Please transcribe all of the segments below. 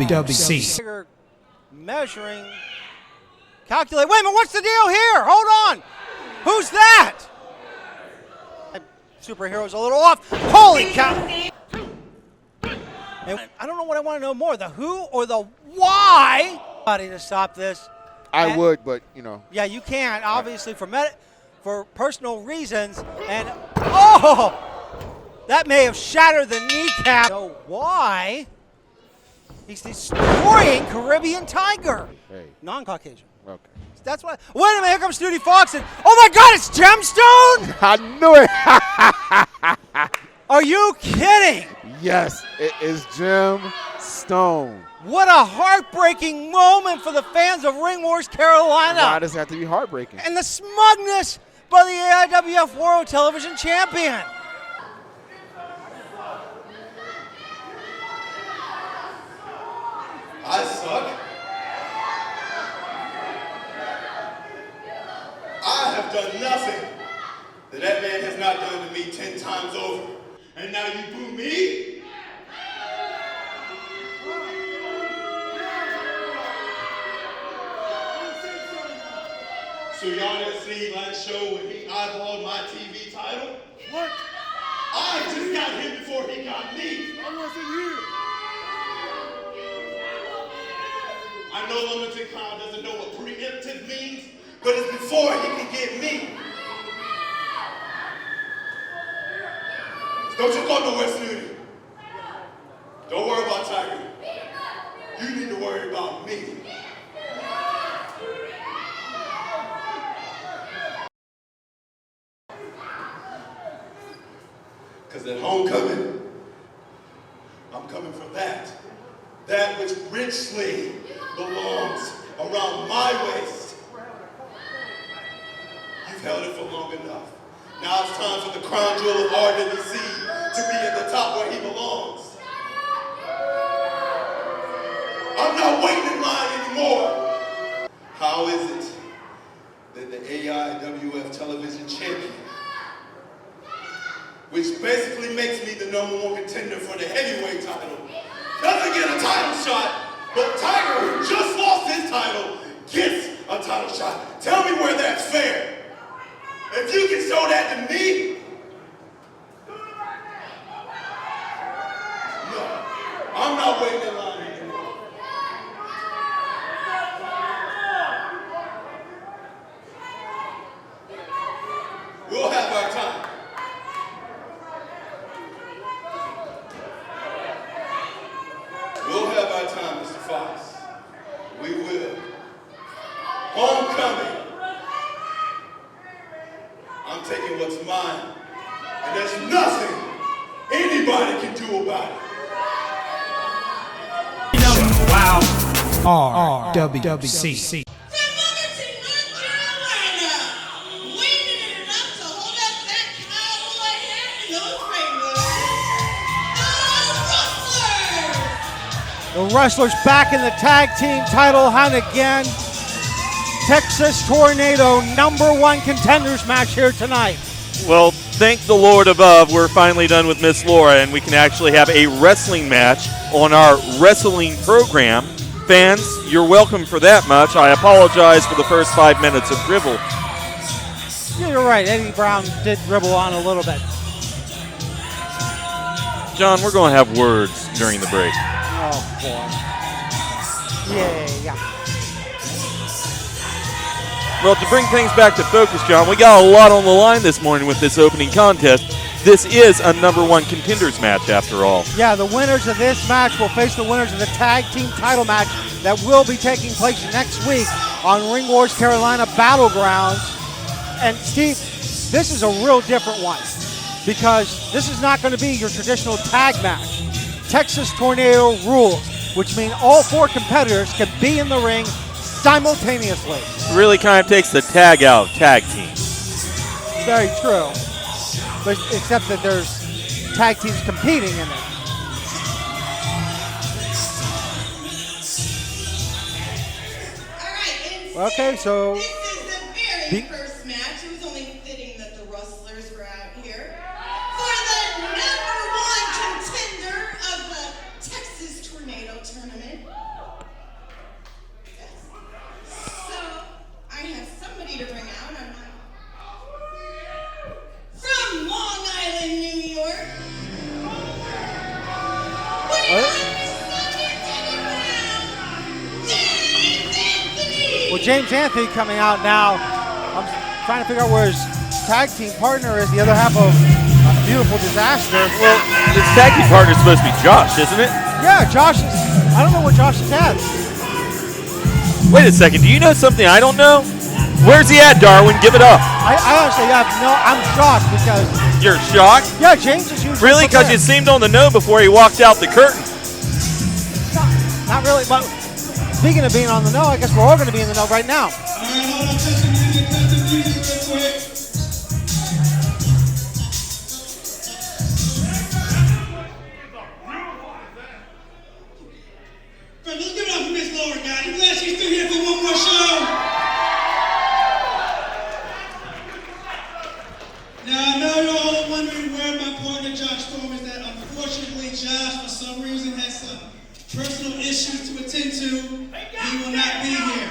WWC. Measuring, calculate. Wait a minute, what's the deal here? Hold on. Who's that? Superhero's a little off. Holy cow. And I don't know what I want to know more, the who or the why. Somebody to stop this. I would, but you know. Yeah, you can't, obviously, for personal reasons. And, oh, that may have shattered the kneecap. So why? He's destroying Caribbean Tiger. Hey. Non-Caucasian. Okay. That's why. Wait a minute, here comes Snooty Fox. And, oh my God, it's Gemstone? I knew it. Are you kidding? Yes, it is Gemstone. What a heartbreaking moment for the fans of Ring Wars Carolina. Why does it have to be heartbreaking? And the smugness by the AIWF World Television Champion. I suck. I have done nothing that man has not done to me 10 times over. And now you boo me? So y'all didn't see last show when he eyeballed my TV title? What? I just got him before he got me. I wasn't here. I know Lumberton Clown doesn't know what preemptive means, but it's before he can get me. Don't you go nowhere, Snooty. Don't worry about Tiger. You need to worry about me. Because at homecoming, I'm coming for that. That which richly belongs around my waist. You've held it for long enough. Now it's time for the crown jewel of RWC to be at the top where he belongs. I'm not waiting in line anymore. How is it that the AIWF television champion, which basically makes me the #1 contender for the heavyweight title, doesn't get a title shot, but Tiger, who just lost his title, gets a title shot? Tell me where that's fair. If you can show that to me, no, I'm not waiting in line anymore. We'll have our time. We'll have our time, Mr. Fox. We will. Homecoming. I'm taking what's mine, and there's nothing anybody can do about it. Wow. RWWC. From Lumberton, North Carolina, waiting it up to hold up that cowboy hat and those rainbows. The Wrestlers back in the tag team title hunt again. Texas Tornado #1 contenders match here tonight. Well, thank the Lord above, we're finally done with Miss Laura, and we can actually have a wrestling match on our wrestling program. Fans, you're welcome for that much. I apologize for the first 5 minutes of dribble. Yeah, you're right. Eddie Brown did dribble on a little bit. John, we're going to have words during the break. Oh, boy. Yeah. Well, to bring things back to focus, John, we got a lot on the line this morning with this opening contest. This is a #1 contenders match, after all. Yeah, the winners of this match will face the winners of the tag team title match that will be taking place next week on Ring Wars Carolina BattleGrounds. And Steve, this is a real different one because this is not going to be your traditional tag match. Texas Tornado rules, which mean all 4 competitors can be in the ring simultaneously. Really kind of takes the tag out of tag team. Very true. But except that there's tag teams competing in it. All right, Okay, so this is the very first match. It was only fitting that the Wrestlers were out here for the #1 contender of the Texas Tornado Tournament. James Anthony coming out now. I'm trying to figure out where his tag team partner is, the other half of Beautiful Disaster. Well, his tag team partner's supposed to be Josh, isn't it? Yeah, Josh is, I don't know what Josh is at. Wait a second, do you know something I don't know? Where's he at, Darwin? Give it up. I honestly have no, I'm shocked because. You're shocked? Yeah, James is usually. Really? Because you seemed on the know before he walked out the curtain. Not really, but speaking of being on the know, I guess we're all going to be in the know right now. All right, hold on, cut the music real quick. Friend, let's give it up for Miss Laura, guys. I'm glad she's still here for one more show. Now, I know you're all wondering where my partner Josh Storm is at. Unfortunately, Josh, for some reason, has some personal issues to attend to. He will not be here.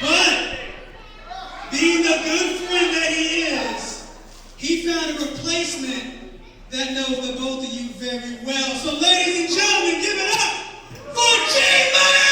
But, being the good friend that he is, he found a replacement that knows the both of you very well. So, ladies and gentlemen, give it up for G-Moniy!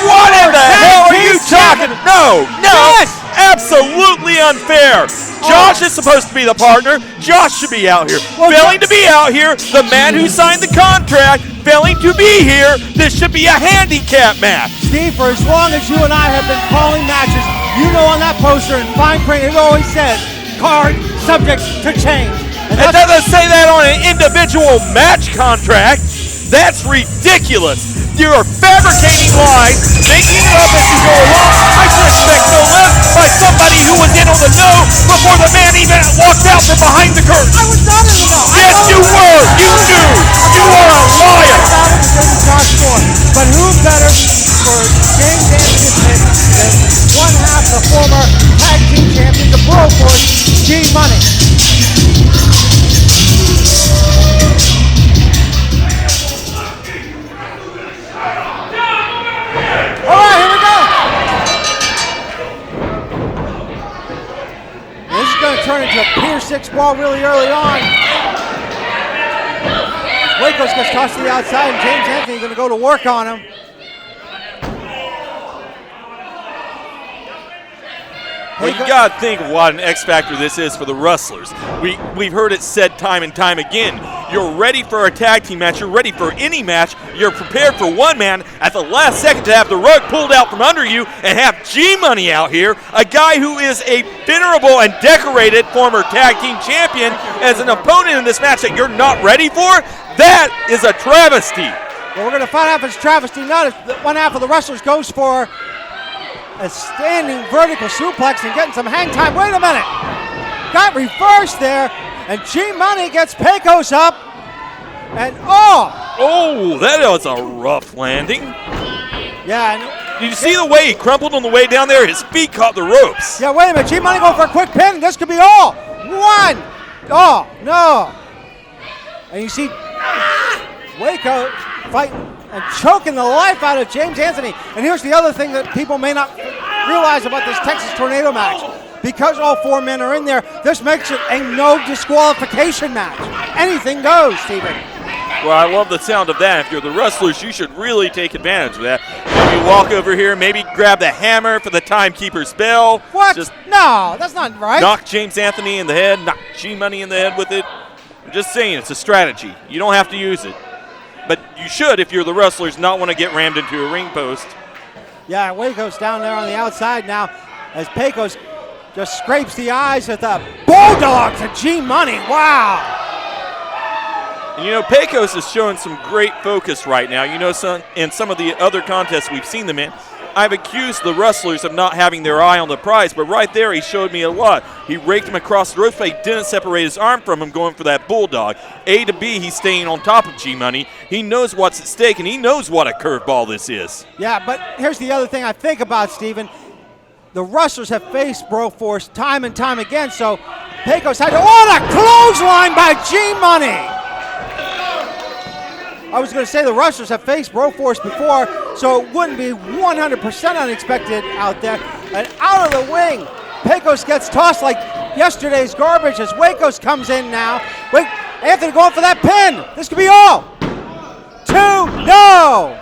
What in the hell are you talking? No, Yes! Absolutely unfair. Josh is supposed to be the partner. Josh should be out here. Failing to be out here, the man who signed the contract, failing to be here, this should be a handicap match. Steve, for as long as you and I have been calling matches, you know on that poster in fine print it always says, card subject to change. It doesn't say that on an individual match contract. That's ridiculous. You're fabricating lies, making it up as you go along. I should expect no less by somebody who was in on the know before the man even walked out from behind the curtain. I was not in the know. Yes, you were. You knew. You are a liar. Josh Storm. But who better for James Anthony pick than one half the former tag team champion, the Bro Force, G-Moniy. All right, here we go. This is going to turn into a Pier 6 ball really early on. Waco's gets tossed to the outside, and James Anthony going to go to work on him. Well, you got to think of what an X factor this is for the Wrestlers. We've heard it said time and time again. You're ready for a tag team match. You're ready for any match. You're prepared for one man at the last second to have the rug pulled out from under you and have G-Moniy out here, a guy who is a venerable and decorated former tag team champion, as an opponent in this match that you're not ready for. That is a travesty. Well, we're going to find out if it's travesty not if one half of the Wrestlers goes for a standing vertical suplex and getting some hang time. Wait a minute. Got reversed there, and G-Moniy gets Pecos up, and Oh, that was a rough landing. Yeah. Did you see the way he crumpled on the way down there? His feet caught the ropes. Yeah, wait a minute. G-Moniy going for a quick pin. This could be all. One. Oh, no. And you see Waco fighting and choking the life out of James Anthony. And here's the other thing that people may not realize about this Texas Tornado match. Because all four men are in there, this makes it a no disqualification match. Anything goes, Steven. Well, I love the sound of that. If you're the Wrestlers, you should really take advantage of that. Maybe walk over here, maybe grab the hammer for the timekeeper's bell. What? Just no, that's not right. knock James Anthony in the head, knock G-Moniy in the head with it. I'm just saying, it's a strategy. You don't have to use it. But you should, if you're the Wrestlers, not want to get rammed into a ring post. Yeah, Waco's down there on the outside now as Pecos just scrapes the eyes with a bulldog to G-Moniy. Wow. And you know, Pecos is showing some great focus right now. You know, in some of the other contests we've seen them in, I've accused the Wrestlers of not having their eye on the prize, but right there he showed me a lot. He raked him across the ropes, but he didn't separate his arm from him going for that bulldog. A to B, he's staying on top of G-Moniy. He knows what's at stake, and he knows what a curveball this is. Yeah, but here's the other thing I think about, Steven. The Wrestlers have faced Broforce time and time again, so Pecos had to, a clothesline by G-Moniy! I was going to say the Wrestlers have faced Broforce before, so it wouldn't be 100% unexpected out there. And out of the wing, Pecos gets tossed like yesterday's garbage as Wacos comes in now. Wait, Anthony going for that pin. This could be all. 2, no.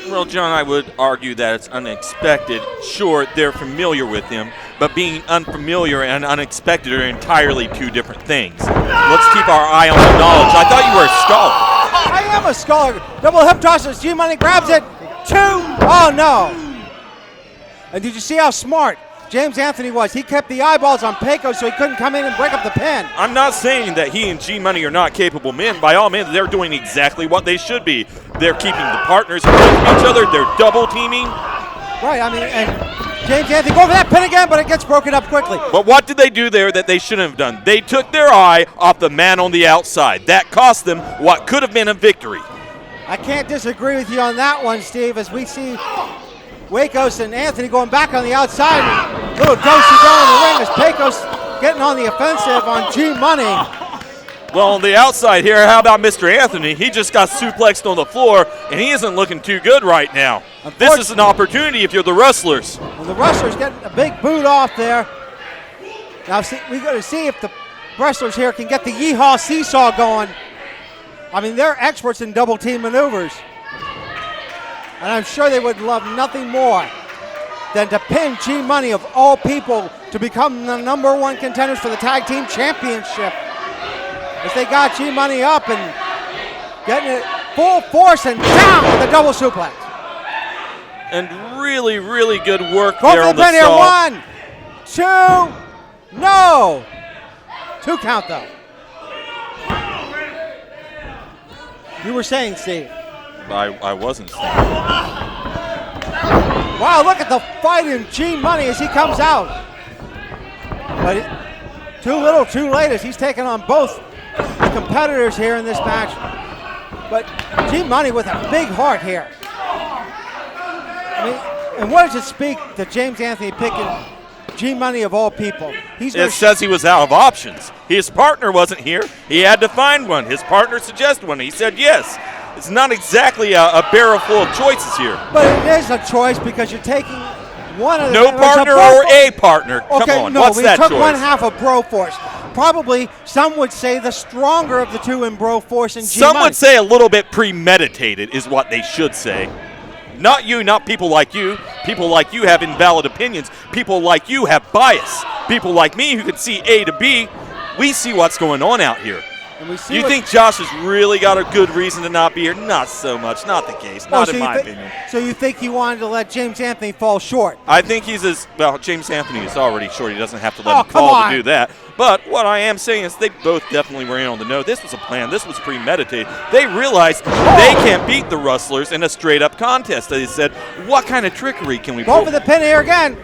Well, John, I would argue that it's unexpected. Sure, they're familiar with him, but being unfamiliar and unexpected are entirely two different things. Let's keep our eye on the knowledge. I thought you were a scholar. I am a scholar. Double hip tosses. G-Moniy grabs it. 2. Oh, no. And did you see how smart James Anthony was? He kept the eyeballs on Pecos so he couldn't come in and break up the pin. I'm not saying that he and G-Moniy are not capable men. By all means, they're doing exactly what they should be. They're keeping the partners away from each other. They're double teaming. Right, I mean, and James Anthony going for that pin again, but it gets broken up quickly. But what did they do there that they shouldn't have done? They took their eye off the man on the outside. That cost them what could have been a victory. I can't disagree with you on that one, Steve, as we see Wakos and Anthony going back on the outside. Little do-si-do in the ring as Pecos getting on the offensive on G-Moniy. Well, on the outside here, how about Mr. Anthony? He just got suplexed on the floor, and he isn't looking too good right now. This is an opportunity if you're the Wrestlers. Well, the Wrestlers getting a big boot off there. Now, we got to see if the Wrestlers here can get the yeehaw seesaw going. I mean, they're experts in double team maneuvers. And I'm sure they would love nothing more than to pin G-Moniy of all people to become the #1 contenders for the Tag Team Championship. As they got G-Moniy up and getting it full force and down with a double suplex. And really, really good work Go there for on the the pin here. saw. 1, 2, no. 2 count though. You were saying, Steve. I wasn't saying. Wow, look at the fight in G-Moniy as he comes out. But too little, too late as he's taking on both the competitors here in this match. But G-Moniy with a big heart here. I mean, and what does it speak that James Anthony picking G-Moniy of all people? It says he was out of options. His partner wasn't here. He had to find one. His partner suggested one. He said yes. It's not exactly a barrel full of choices here. But it is a choice because you're taking one of the No partner or a partner. Okay, Come on, no, what's we that took choice? one half of Broforce. Probably some would say the stronger of the two in Broforce and G-Moniy. Some would say a little bit premeditated is what they should say. Not you, not people like you. People like you have invalid opinions. People like you have bias. People like me who can see A to B, we see what's going on out here. And we see You think Josh has really got a good reason to not be here? Not so much. Not the case. Not in my opinion. So you think he wanted to let James Anthony fall short? I think he's James Anthony is already short. He doesn't have to let him come fall on. to do that. But what I am saying is they both definitely were in on the know. This was a plan. This was premeditated. They realized they can't beat the Wrestlers in a straight-up contest. They said, what kind of trickery can we Go pull? for the pin here again.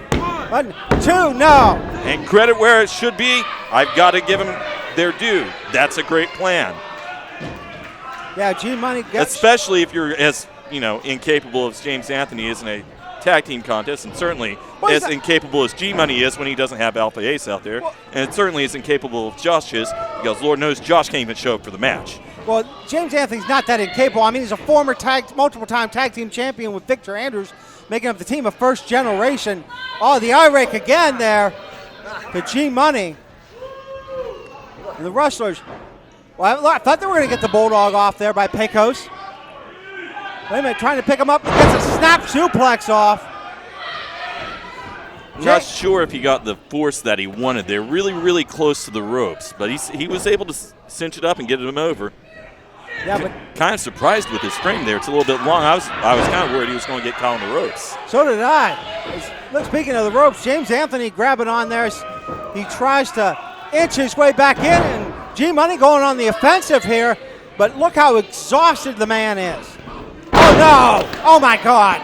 1, 2, no. And credit where it should be, I've got to give them their due. That's a great plan. Yeah, G-Moniy gets... Especially if you're as, incapable as James Anthony is in a tag team contest, and certainly as incapable as G-Moniy is when he doesn't have Alpha Ace out there, and it certainly is incapable as Josh is, because Lord knows Josh can't even show up for the match. Well, James Anthony's not that incapable. I mean, he's a former multiple-time tag team champion with Victor Andrews, making up the team of first generation. Oh, the eye rake again there to G-Money. And the Wrestlers, well, I thought they were going to get the Bulldog off there by Pecos. Wait a minute, trying to pick him up. Gets a snap suplex off. I'm not sure if he got the force that he wanted. They're really, really close to the ropes, but he was able to cinch it up and get him over. Yeah, but kind of surprised with his frame there. It's a little bit long. I was kind of worried he was going to get caught on the ropes. So did I. Look, speaking of the ropes, James Anthony grabbing on there. He tries to inch his way back in, and G-Moniy going on the offensive here. But look how exhausted the man is. Oh, no. Oh, my God.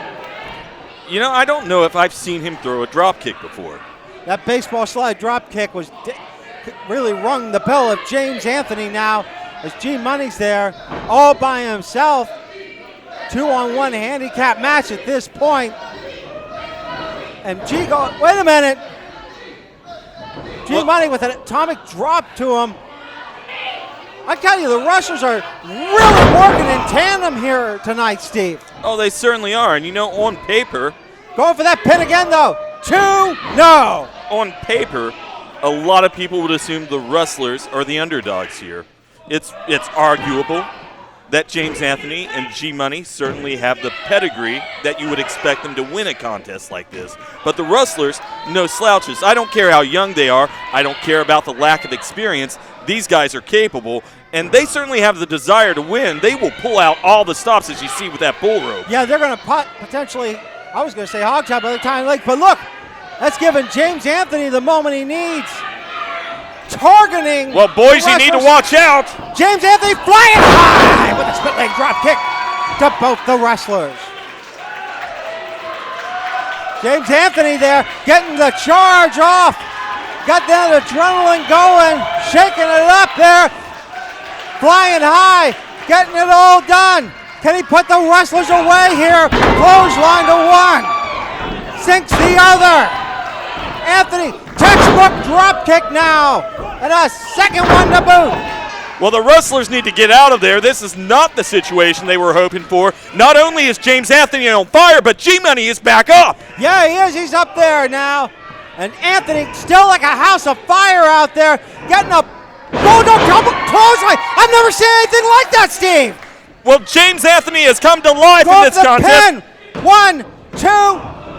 I don't know if I've seen him throw a drop kick before. That baseball slide drop kick was really rung the bell of James Anthony now as G-Money's there all by himself. 2-on-1 handicap match at this point. And wait a minute. G-Moniy with an atomic drop to him. I tell you, the Wrestlers are really working in tandem here tonight, Steve. Oh, they certainly are. And on paper. Going for that pin again, though. 2, no. On paper, a lot of people would assume the Wrestlers are the underdogs here. It's arguable. that James Anthony and G-Money certainly have the pedigree that you would expect them to win a contest like this. But the Wrestlers, no slouches. I don't care how young they are. I don't care about the lack of experience. These guys are capable, and they certainly have the desire to win. They will pull out all the stops, as you see with that bull rope. Yeah, they're going to potentially, I was going to say hog tie by the time like, but look, that's giving James Anthony the moment he needs. Targeting. Well, boys, you need to watch out. James Anthony flying high with a split leg drop kick to both the wrestlers. James Anthony there getting the charge off. Got that adrenaline going, shaking it up there. Flying high, getting it all done. Can he put the wrestlers away here? Clothesline to one. Sinks the other. Anthony, textbook drop kick now. And a second one to boot. Well, the Wrestlers need to get out of there. This is not the situation they were hoping for. Not only is James Anthony on fire, but G-Money is back up. Yeah, he is. He's up there now. And Anthony still like a house of fire out there. Getting a bulldog double clothesline. I've never seen anything like that, Steve. Well, James Anthony has come to life in this contest. Pin. 1, 2,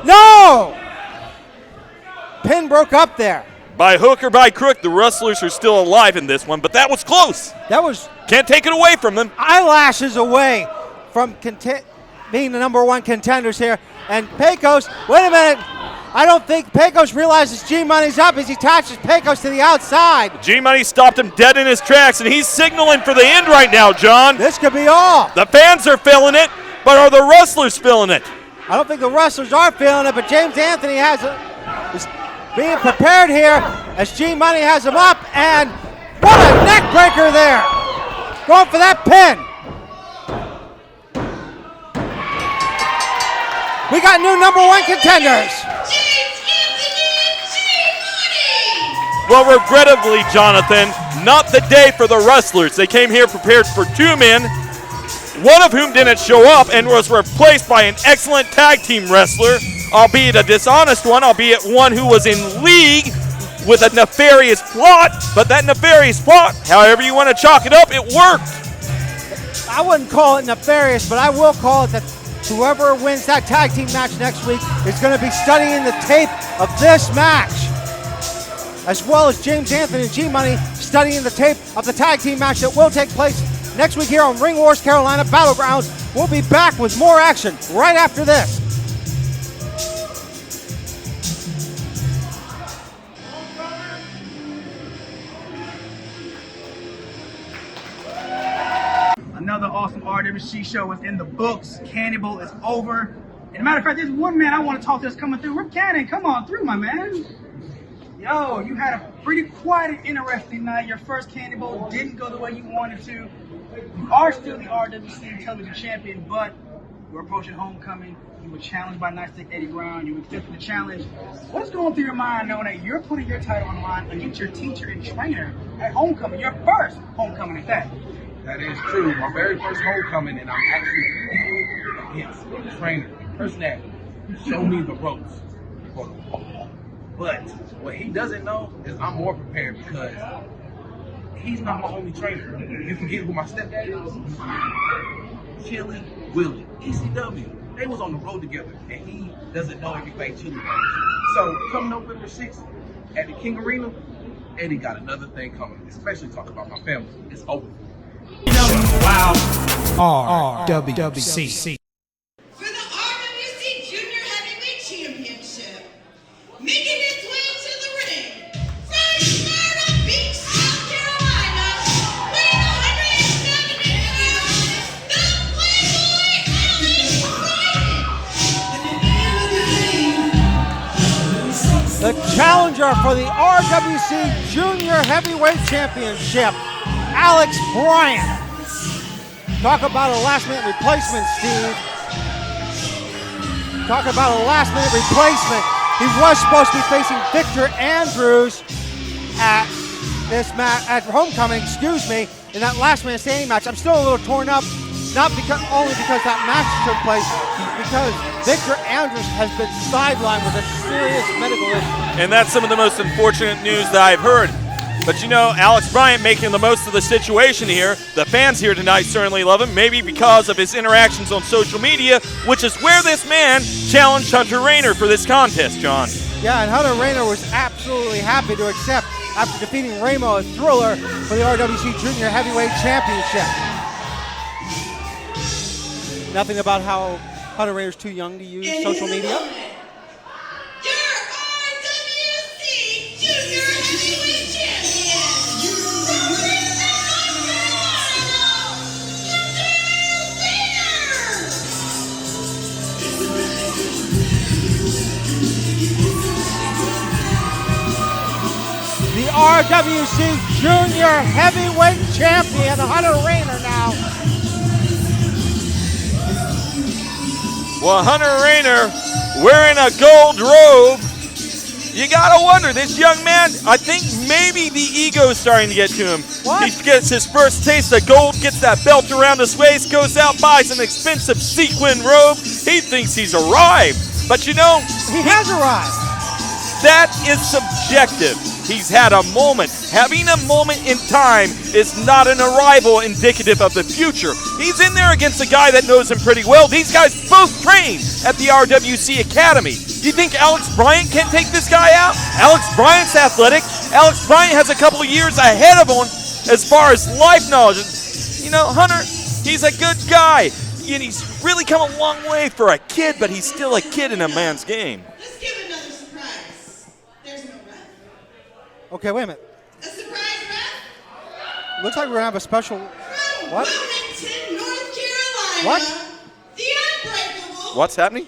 no. Pin broke up there. By hook or by crook, the Wrestlers are still alive in this one, but that was close. That was Can't take it away from them. eyelashes away from being the number one contenders here. And Pecos, wait a minute. I don't think Pecos realizes G-Money's up as he attaches Pecos to the outside. G-Money stopped him dead in his tracks, and he's signaling for the end right now, John. This could be all. The fans are feeling it, but are the Wrestlers feeling it? I don't think the wrestlers are feeling it, but James Anthony is being prepared here as G-Money has him up, and what a neck breaker there. Going for that pin. We got new number one contenders. James Anthony G-Moniy. Well, regrettably, Jonathan, not the day for the Wrestlers. They came here prepared for two men, one of whom didn't show up and was replaced by an excellent tag team wrestler, albeit a dishonest one, albeit one who was in league with a nefarious plot. But that nefarious plot, however you want to chalk it up, it worked. I wouldn't call it nefarious, but I will call it that whoever wins that tag team match next week is going to be studying the tape of this match, as well as James Anthony and G-Money studying the tape of the tag team match that will take place next week here on Ring Wars Carolina BattleGrounds. We'll be back with more action right after this. Another awesome RWC show is in the books. Cannibal is over. And a matter of fact, there's one man I want to talk to that's coming through. Rip Cannon, come on through, my man. Yo, you had a pretty quiet and interesting night. Your first Cannibal didn't go the way you wanted to. You are still the RWC television champion, but you're approaching homecoming. You were challenged by Nite, Stic, Eddie Brown. You accepted the challenge. What's going through your mind knowing that you're putting your title on the line against your teacher and trainer at homecoming, your first homecoming at that? That is true. My very first homecoming, and I'm actually competing against a trainer, a person that showed me the ropes. But what he doesn't know is I'm more prepared because he's not my only trainer. You forget who my stepdad is? Chili Willie, ECW. They was on the road together, and he doesn't know everything Chili knows. So come November 6th at the King Arena, Eddie got another thing coming, especially talking about my family. It's over. RWC. For the RWC Junior Heavyweight Championship, making its way to the ring, from Myrtle Beach, South Carolina, weighing 170 pounds, the Playboy Alex Bryant. The challenger for the RWC Junior Heavyweight Championship, Alex Bryant. Talk about a last-minute replacement, Steve. Talk about a last-minute replacement. He was supposed to be facing Victor Andrews at this match, at homecoming, in that last-minute standing match. I'm still a little torn up, not only because that match took place, because Victor Andrews has been sidelined with a serious medical issue. And that's some of the most unfortunate news that I've heard. But you know, Alex Bryant making the most of the situation here. The fans here tonight certainly love him, maybe because of his interactions on social media, which is where this man challenged Hunter Rayner for this contest, John. Yeah, and Hunter Rayner was absolutely happy to accept after defeating Ramo and Thriller for the RWC Junior Heavyweight Championship. Nothing about how Hunter Rayner's too young to use social media. Your RWC Junior Heavyweight Champion, The RWC Junior Heavyweight Champion, Hunter Rayner now. Well, Hunter Rayner wearing a gold robe. You gotta wonder, this young man, I think maybe the ego is starting to get to him. What? He gets his first taste of gold, gets that belt around his waist, goes out, buys an expensive sequin robe. He thinks he's arrived. But you know, He has arrived. that is subjective. He's had a moment. Having a moment in time is not an arrival indicative of the future. He's in there against a guy that knows him pretty well. These guys both train at the RWC Academy. You think Alex Bryant can take this guy out? Alex Bryant's athletic. Alex Bryant has a couple of years ahead of him as far as life knowledge. You know, Hunter, he's a good guy. And he's really come a long way for a kid, but he's still a kid in a man's game. let's give another surprise. There's no ref. Okay, wait a minute. A surprise ref Looks like we're gonna have a special. from What? Wilmington, North Carolina. What? The Unbreakable. What's happening?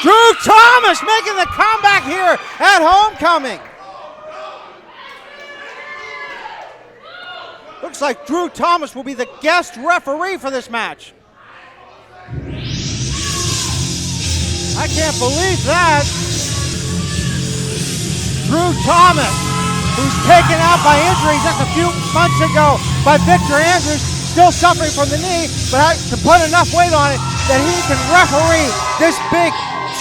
Drew Thomas making the comeback here at Homecoming. Looks like Drew Thomas will be the guest referee for this match. I can't believe that. Drew Thomas, who's taken out by injury just a few months ago by Victor Andrews, still suffering from the knee, but can put enough weight on it that he can referee this big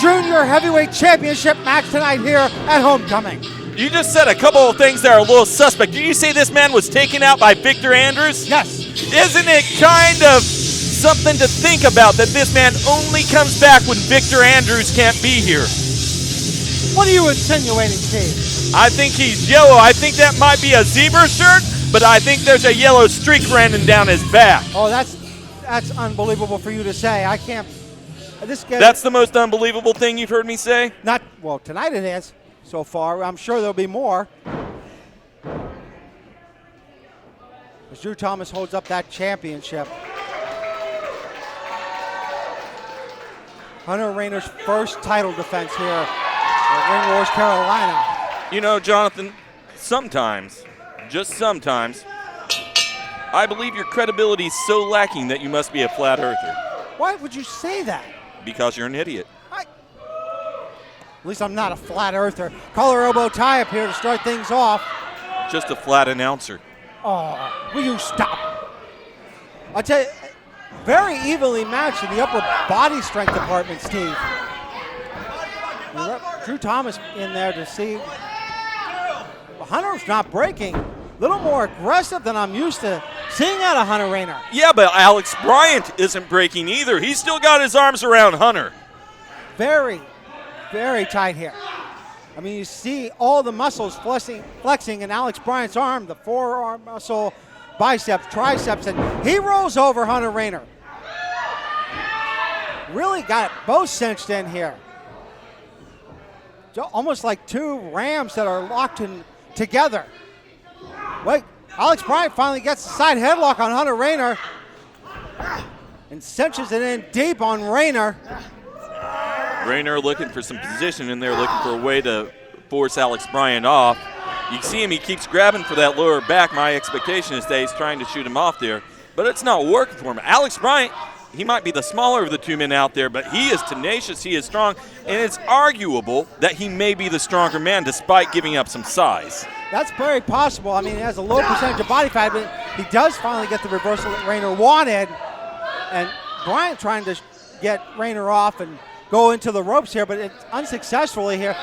Junior Heavyweight Championship match tonight here at Homecoming. You just said a couple of things that are a little suspect. Did you say this man was taken out by Victor Andrews? Yes. Isn't it kind of something to think about that this man only comes back when Victor Andrews can't be here? What are you insinuating, Steve? I think he's yellow. I think that might be a zebra shirt, but I think there's a yellow streak running down his back. Oh, that's unbelievable for you to say. I can't. This guy. That's the most unbelievable thing you've heard me say? Not well tonight. It is so far. I'm sure there'll be more. As Drew Thomas holds up that championship. Hunter Rayner's first title defense here at Ring Wars Carolina. You know, Jonathan, sometimes, just sometimes, I believe your credibility is so lacking that you must be a flat earther. Why would you say that? Because you're an idiot. At least I'm not a flat earther. Collar elbow tie up here to start things off. Just a flat announcer. Oh, will you stop? I'll tell you, very evenly matched in the upper body strength department, Steve. Drew Thomas in there to see. Hunter's not breaking. A little more aggressive than I'm used to seeing out of Hunter Rayner. Yeah, but Alex Bryant isn't breaking either. He's still got his arms around Hunter. Very, very tight here. I mean, you see all the muscles flexing in Alex Bryant's arm, the forearm muscle, biceps, triceps, and he rolls over Hunter Rayner. Really got it both cinched in here. Almost like two rams that are locked in together. Wait, Alex Bryant finally gets the side headlock on Hunter Rayner and cinches it in deep on Rayner. Rayner looking for some position in there, looking for a way to force Alex Bryant off. You see him, he keeps grabbing for that lower back. My expectation is that he's trying to shoot him off there, but it's not working for him. Alex Bryant, he might be the smaller of the two men out there, but he is tenacious, he is strong, and it's arguable that he may be the stronger man despite giving up some size. That's very possible. I mean, he has a low percentage of body fat, but he does finally get the reversal that Rayner wanted. And Bryant trying to get Rayner off and go into the ropes here, but it's unsuccessfully here.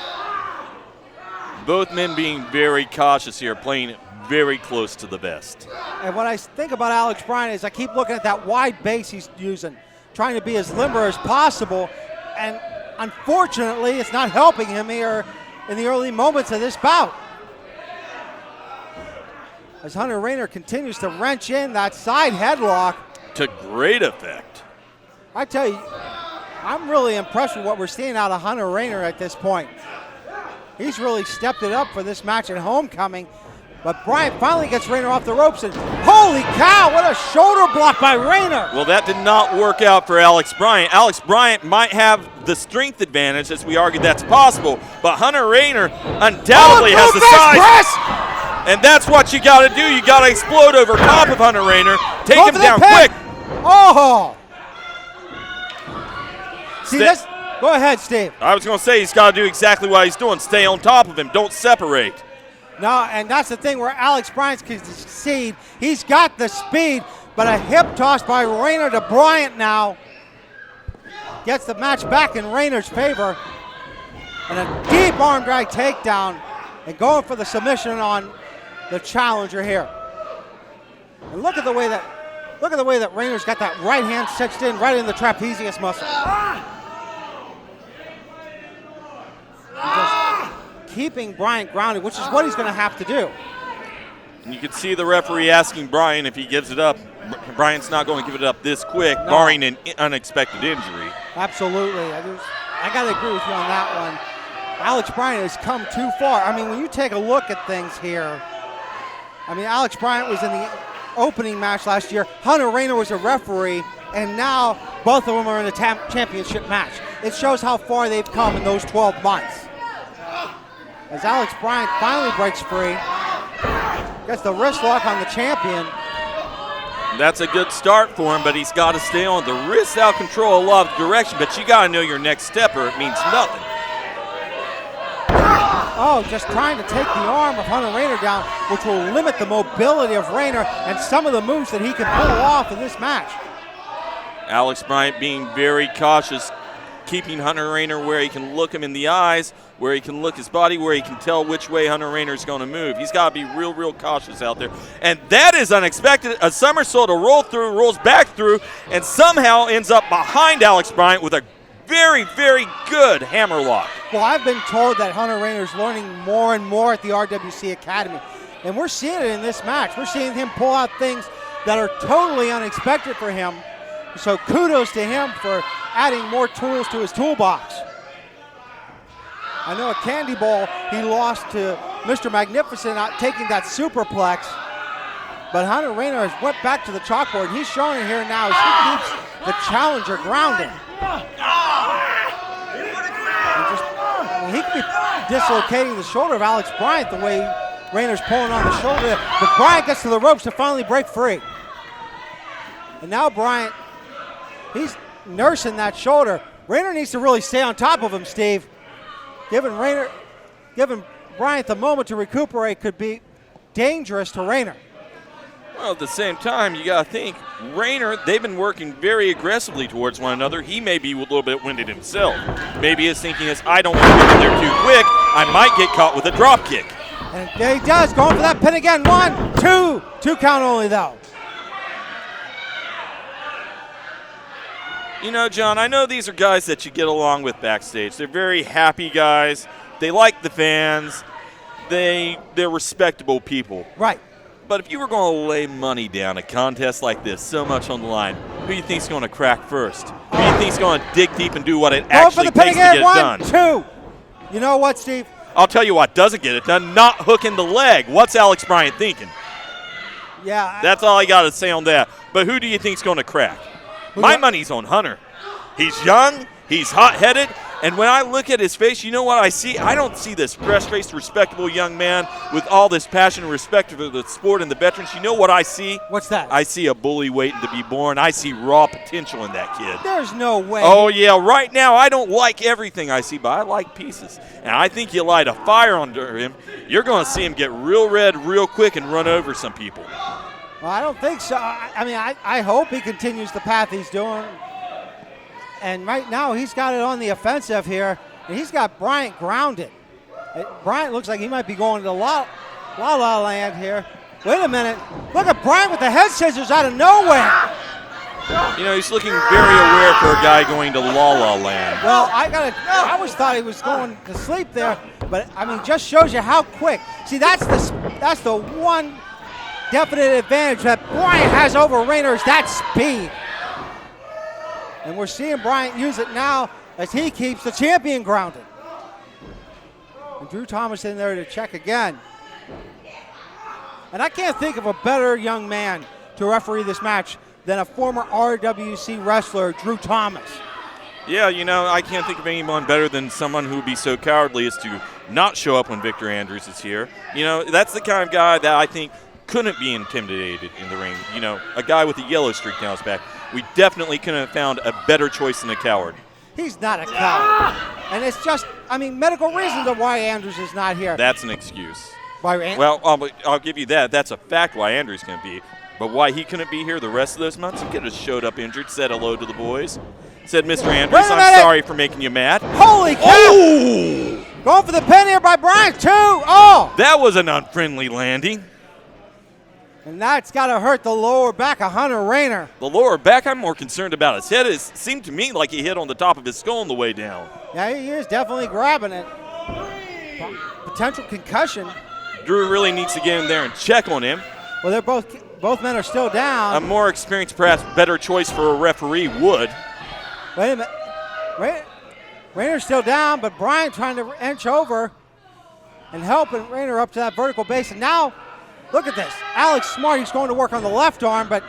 Both men being very cautious here, playing it very close to the vest. And what I think about Alex Bryant is I keep looking at that wide base he's using, trying to be as limber as possible, and unfortunately it's not helping him here in the early moments of this bout. As Hunter Rayner continues to wrench in that side headlock. To great effect. I tell you, I'm really impressed with what we're seeing out of Hunter Rayner at this point. He's really stepped it up for this match at Homecoming. But Bryant finally gets Rayner off the ropes, and holy cow, what a shoulder block by Rayner. Well, that did not work out for Alex Bryant. Alex Bryant might have the strength advantage, as we argued that's possible, but Hunter Rayner undoubtedly has the size. Press. And that's what you got to do. You got to explode over top of Hunter Rayner. Take him down quick. Oh! See this? Go ahead, Steve. I was going to say he's got to do exactly what he's doing. Stay on top of him. Don't separate. No, and that's the thing where Alex Bryant can succeed. He's got the speed, but a hip toss by Rayner to Bryant now gets the match back in Rayner's favor. And a deep arm drag takedown and going for the submission on the challenger here. And look at the way that Rayner's got that right hand stretched in right in the trapezius muscle. Just keeping Bryant grounded, which is what he's going to have to do. And you can see the referee asking Bryant if he gives it up. Bryant's not going to give it up this quick, barring an unexpected injury. Absolutely. I got to agree with you on that one. Alex Bryant has come too far. I mean, when you take a look at things here, I mean, Alex Bryant was in the opening match last year. Hunter Rayner was a referee, and now both of them are in a championship match. It shows how far they've come in those 12 months. As Alex Bryant finally breaks free, gets the wrist lock on the champion. That's a good start for him, but he's got to stay on. The wrist out control a lot of direction, but you got to know your next step or it means nothing. Oh, just trying to take the arm of Hunter Rayner down, which will limit the mobility of Rayner and some of the moves that he can pull off in this match. Alex Bryant being very cautious, keeping Hunter Rayner where he can look him in the eyes, where he can look his body, where he can tell which way Hunter Rayner is going to move. He's got to be real, real cautious out there. And that is unexpected. A somersault, a roll through, rolls back through, and somehow ends up behind Alex Bryant with a very, very good hammerlock. Well, I've been told that Hunter Rayner's learning more and more at the RWC Academy. And we're seeing it in this match. We're seeing him pull out things that are totally unexpected for him. So kudos to him for adding more tools to his toolbox. I know at Candy Bowl he lost to Mr. Magnificent out taking that superplex. But Hunter Rayner has went back to the chalkboard. And he's showing it here now as he keeps the challenger grounded. He could be dislocating the shoulder of Alex Bryant the way Rayner's pulling on the shoulder. But Bryant gets to the ropes to finally break free. And now Bryant, he's nursing that shoulder. Rayner needs to really stay on top of him, Steve. Giving Bryant the moment to recuperate could be dangerous to Rayner. Well, at the same time, you got to think, Rayner, they've been working very aggressively towards one another. He may be a little bit winded himself. Maybe his thinking is, I don't want to get in there too quick. I might get caught with a drop kick. And there he does, going for that pin again. 1, 2. 2 count only, though. You know, John, I know these are guys that you get along with backstage. They're very happy guys. They like the fans. They're respectable people. Right. But if you were going to lay money down a contest like this, so much on the line, who do you think's going to crack first? Who do you think's going to dig deep and do what it actually takes to get it done? 1, 2. You know what, Steve? I'll tell you what doesn't get it done, not hooking the leg. What's Alex Bryant thinking? Yeah. That's all I got to say on that. But who do you think's going to crack? My money's on Hunter. He's young, he's hot-headed, and when I look at his face, you know what I see? I don't see this fresh-faced, respectable young man with all this passion and respect for the sport and the veterans. You know what I see? What's that? I see a bully waiting to be born. I see raw potential in that kid. There's no way. Oh, yeah, right now I don't like everything I see, but I like pieces. And I think you light a fire under him, you're going to see him get real red real quick and run over some people. Well, I don't think so. I mean, I hope he continues the path he's doing. And right now, he's got it on the offensive here, and he's got Bryant grounded. Bryant looks like he might be going to La La Land here. Wait a minute. Look at Bryant with the head scissors out of nowhere. You know, he's looking very aware for a guy going to La La Land. Well, I always thought he was going to sleep there, but I mean, just shows you how quick. See, that's the one definite advantage that Bryant has over Rayner is that speed. And we're seeing Bryant use it now as he keeps the champion grounded. And Drew Thomas in there to check again. And I can't think of a better young man to referee this match than a former RWC wrestler, Drew Thomas. Yeah, you know, I can't think of anyone better than someone who would be so cowardly as to not show up when Victor Andrews is here. You know, that's the kind of guy that I think couldn't be intimidated in the ring. You know, a guy with a yellow streak down his back. We definitely couldn't have found a better choice than a coward. He's not a coward. And it's just, I mean, medical reasons of why Andrews is not here. That's an excuse. Why Well, I'll give you that. That's a fact why Andrews can't be. But why he couldn't be here the rest of those months? He could have showed up injured, said hello to the boys, said, Mr. Andrews, I'm sorry for making you mad. Holy cow! Oh! Going for the pin here by Bryant, too. Oh! That was an unfriendly landing. And that's got to hurt the lower back of Hunter Rayner. The lower back, I'm more concerned about his head. It seemed to me like he hit on the top of his skull on the way down. Yeah, he is definitely grabbing it. Potential concussion. Drew really needs to get in there and check on him. Well, they're both men are still down. A more experienced, perhaps better choice for a referee would. Wait a minute. Rayner's still down, but Bryant trying to inch over and helping Rayner up to that vertical base. And now, look at this. Alex Smart, he's going to work on the left arm, but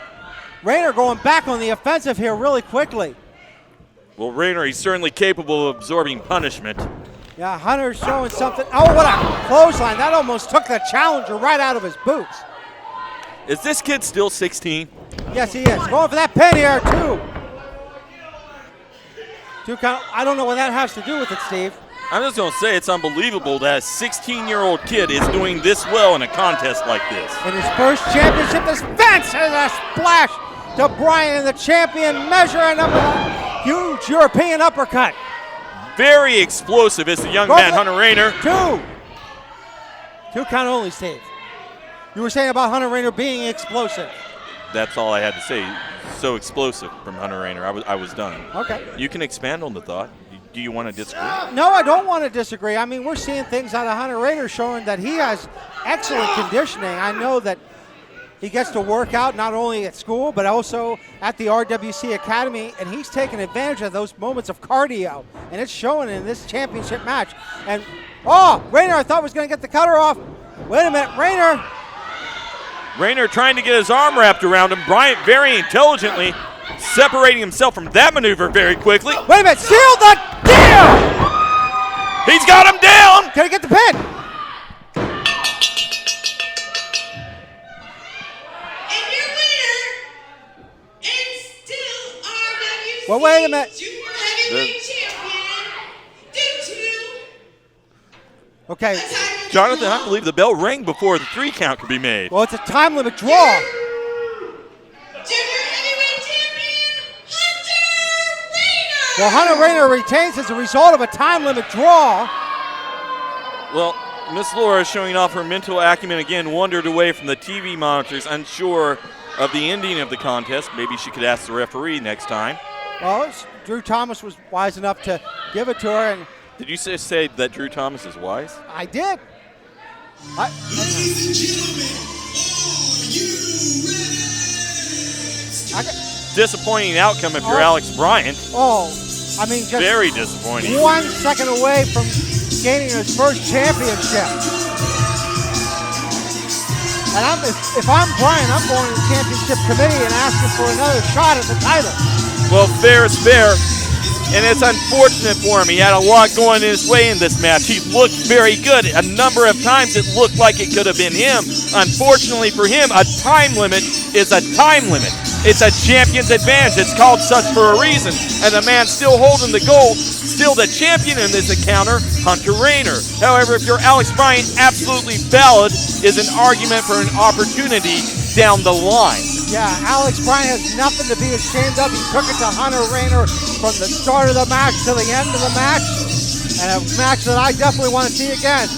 Rayner going back on the offensive here really quickly. Well, Rayner, he's certainly capable of absorbing punishment. Yeah, Hunter's showing something. Oh, what a clothesline. That almost took the challenger right out of his boots. Is this kid still 16? Yes, he is. Going for that pin here, too. I don't know what that has to do with it, Steve. I'm just going to say it's unbelievable that a 16-year-old kid is doing this well in a contest like this. In his first championship, this fence has a splash to Bryant in the champion measure and a huge European uppercut. Very explosive is the young man, Hunter Rayner. Two count only, Steve. You were saying about Hunter Rayner being explosive. That's all I had to say. So explosive from Hunter Rayner. I was done. Okay. You can expand on the thought. Do you want to disagree? No, I don't want to disagree. I mean, we're seeing things out of Hunter Rayner showing that he has excellent conditioning. I know that he gets to work out not only at school, but also at the RWC Academy, and he's taking advantage of those moments of cardio, and it's showing in this championship match. And, Rayner, I thought was going to get the cutter off. Wait a minute, Rayner trying to get his arm wrapped around him. Bryant very intelligently separating himself from that maneuver very quickly. Wait a minute, seal the deal! He's got him down! Can he get the pin? And your winner, and still RWC Well, wait a minute. Junior Heavyweight Champion, due to Okay. Jonathan, I believe the bell rang before the 3 count could be made. Well, it's a time limit draw. Junior Heavyweight Champion, Hunter Rayner. Well, Hunter Rayner retains as a result of a time limit draw. Well, Miss Laura is showing off her mental acumen again, wandered away from the TV monitors, unsure of the ending of the contest. Maybe she could ask the referee next time. Well, Drew Thomas was wise enough to give it to her, and Did you say that Drew Thomas is wise? I did. Ladies and gentlemen, are you ready? Disappointing outcome if you're Alex Bryant. I mean, just very disappointing. 1 second away from gaining his first championship. And if I'm Bryant, I'm going to the championship committee and asking for another shot at the title. Well, fair is fair. And it's unfortunate for him. He had a lot going his way in this match. He looked very good. A number of times it looked like it could have been him. Unfortunately for him, a time limit is a time limit. It's a champion's advantage. It's called such for a reason. And the man still holding the gold, still the champion in this encounter, Hunter Rayner. However, if you're Alex Bryant, absolutely valid is an argument for an opportunity down the line. Yeah, Alex Bryant has nothing to be ashamed of. He took it to Hunter Rayner from the start of the match to the end of the match. and a match that I definitely want to see again.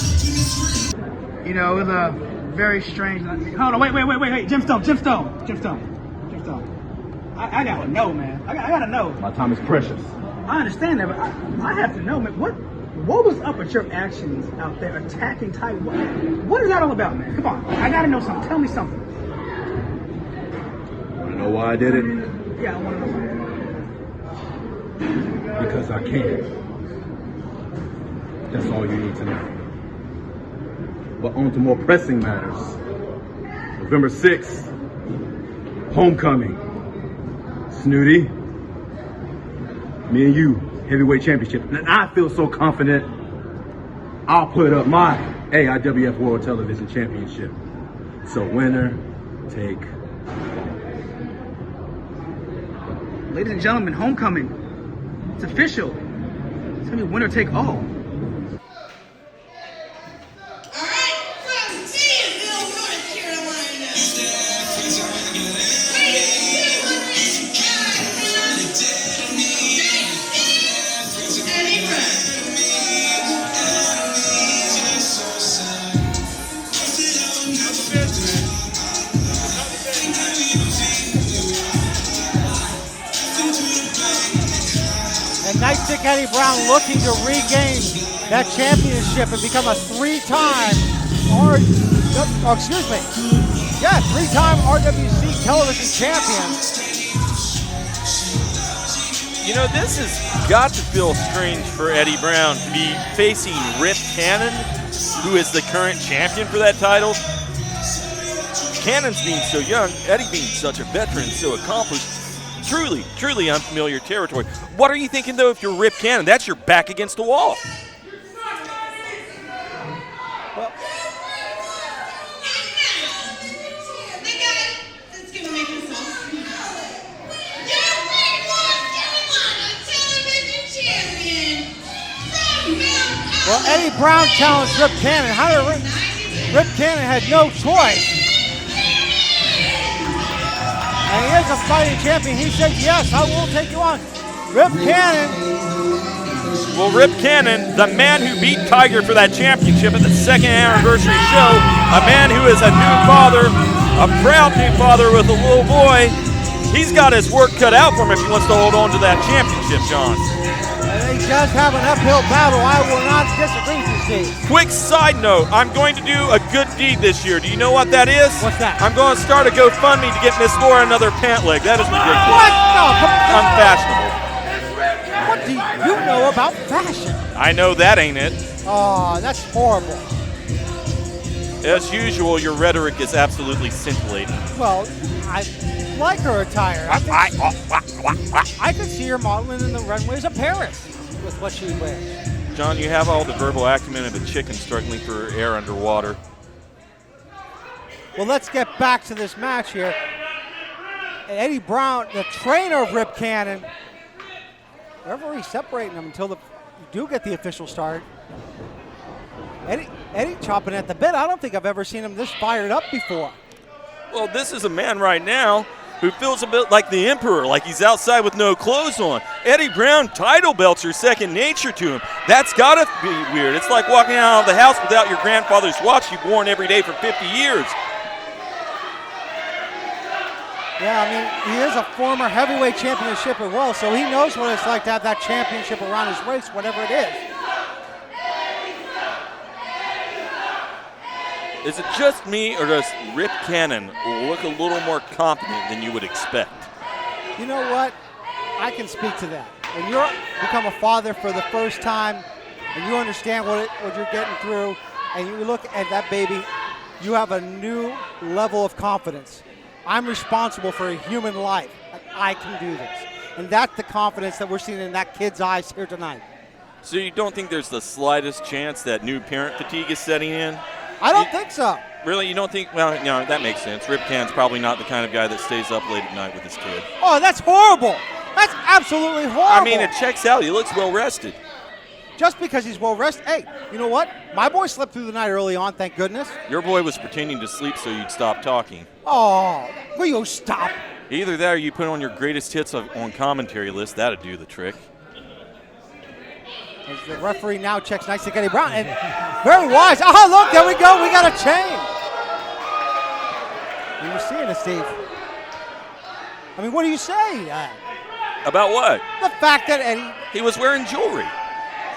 You know, it was a very strange. Hold on, wait. Gemstone. I gotta know, man. I gotta know. My time is precious. I understand that, but I have to know, man. What was up with your actions out there attacking Ty? What is that all about, man? Come on, I gotta know something. Tell me something. Want to know why I did it? Yeah, I want to know. Because I can. That's all you need to know. But on to more pressing matters. November 6th, homecoming. Snooty, me and you, heavyweight championship. And I feel so confident, I'll put up my AIWF World Television Championship. So winner, take all. Ladies and gentlemen, homecoming. It's official. It's gonna be winner take all. All right, from Fayetteville, North Carolina. Eddie Brown. And Nite Stic Eddie Brown looking to regain that championship and become a three-time three-time RWC television champion. You know, this has got to feel strange for Eddie Brown to be facing Rip Cannon, who is the current champion for that title. Cannon's being so young, Eddie being such a veteran, so accomplished. Truly unfamiliar territory. What are you thinking, though, if you're Rip Cannon? That's your back against the wall. Well, The guy that's gonna make us all your North Carolina television champion from Mount well, Eddie Brown challenged Rip Cannon. Rip Cannon had no choice. And he is a fighting champion. He said, yes, I will take you on. Rip Cannon. Well, Rip Cannon, the man who beat Tiger for that championship at the second anniversary show, a man who is a new father, a proud new father with a little boy, he's got his work cut out for him if he wants to hold on to that championship, John. And he does have an uphill battle. I will not disagree with you, Steve. Quick side note, I'm going to do a good deed this year. Do you know what that is? What's that? I'm going to start a GoFundMe to get Miss Laura another pant leg. That is ridiculous. What? No, Unfashionable. what do you know about fashion? I know that ain't it. Oh, that's horrible. As usual, your rhetoric is absolutely scintillating. Well, I like her attire. I could see her modeling in the runways of Paris with what she wears. John, you have all the verbal acumen of a chicken struggling for air underwater. Well, let's get back to this match here. Eddie Brown, the trainer of Rip Cannon, referee separating them until you do get the official start. Eddie chopping at the bit. I don't think I've ever seen him this fired up before. Well, this is a man right now who feels a bit like the Emperor, like he's outside with no clothes on. Eddie Brown, title belts are second nature to him. That's got to be weird. It's like walking out of the house without your grandfather's watch you've worn every day for 50 years. Yeah, I mean, he is a former heavyweight championship as well, so he knows what it's like to have that championship around his waist, whatever it is. Is it just me, or does Rip Cannon look a little more confident than you would expect? You know what? I can speak to that. When you become a father for the first time and you understand what you're getting through and you look at that baby, you have a new level of confidence. I'm responsible for a human life. I can do this. And that's the confidence that we're seeing in that kid's eyes here tonight. So you don't think there's the slightest chance that new parent fatigue is setting in? I don't think so. Really? You don't think? Well, no, that makes sense. Rip Cannon's probably not the kind of guy that stays up late at night with his kid. Oh, that's horrible. That's absolutely horrible. I mean, it checks out. He looks well rested. Just because he's well rested. Hey, you know what? My boy slept through the night early on, thank goodness. Your boy was pretending to sleep so you'd stop talking. Oh, will you stop? Either that or you put on your greatest hits on commentary list. That'd do the trick. As the referee now checks Nite, Stic, Eddie Brown. And very wise. Oh, look, there we go. We got a chain. You were seeing it, Steve. I mean, what do you say? About what? The fact that Eddie, He was wearing jewelry.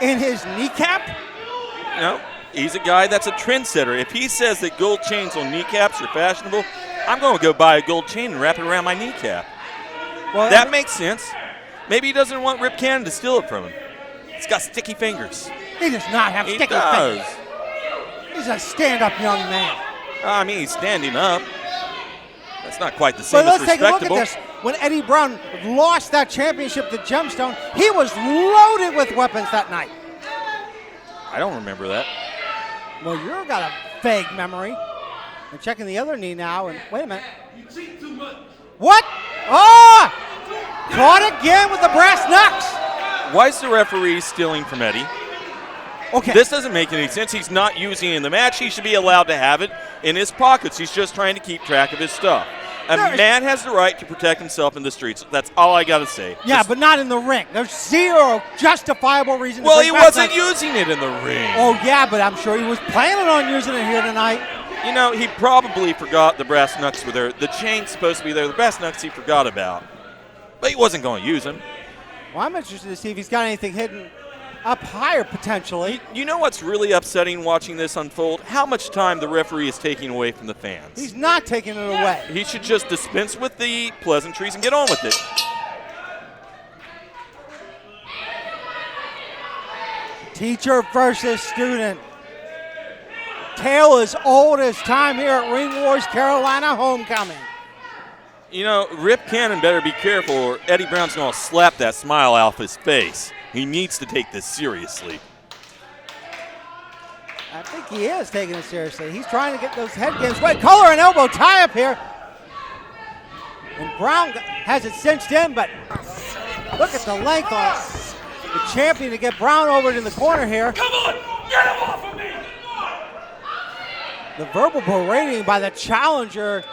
in his kneecap, You know, he's a guy that's a trendsetter. If he says that gold chains on kneecaps are fashionable, I'm going to go buy a gold chain and wrap it around my kneecap. well, That makes sense. Maybe he doesn't want Rip Cannon to steal it from him. He's got sticky fingers. he does not have He sticky does. fingers. He's a stand-up young man. I mean, he's standing up. That's not quite the But same as let's take a look at respectable. this. When Eddie Brown lost that championship to Gemstone, he was loaded with weapons that night. I don't remember that. Well, you've got a vague memory. I'm checking the other knee now, and wait a minute. What? Oh! Caught again with the brass knucks. Why is the referee stealing from Eddie? Okay. This doesn't make any sense. He's not using it in the match. He should be allowed to have it in his pockets. He's just trying to keep track of his stuff. A man has the right to protect himself in the streets. That's all I got to say. yeah, but not in the ring. There's zero justifiable reason to Well, bring he brass wasn't knucks. using it in the ring. Oh, yeah, but I'm sure he was planning on using it here tonight. You know, he probably forgot the brass knucks were there. The chain's supposed to be there. The brass knucks he forgot about. But he wasn't going to use them. Well, I'm interested to see if he's got anything hidden up higher potentially. You know what's really upsetting watching this unfold? How much time the referee is taking away from the fans. He's not taking it away. He should just dispense with the pleasantries and get on with it. Teacher versus student. Tale as old as time here at Ring Wars Carolina Homecoming. You know, Rip Cannon better be careful or Eddie Brown's going to slap that smile off his face. He needs to take this seriously. I think he is taking it seriously. He's trying to get those head games. Wait, collar and elbow tie up here. And Brown has it cinched in, but look at the length on the champion to get Brown over in the corner here. Come on, get him off of me! The verbal berating by the challenger.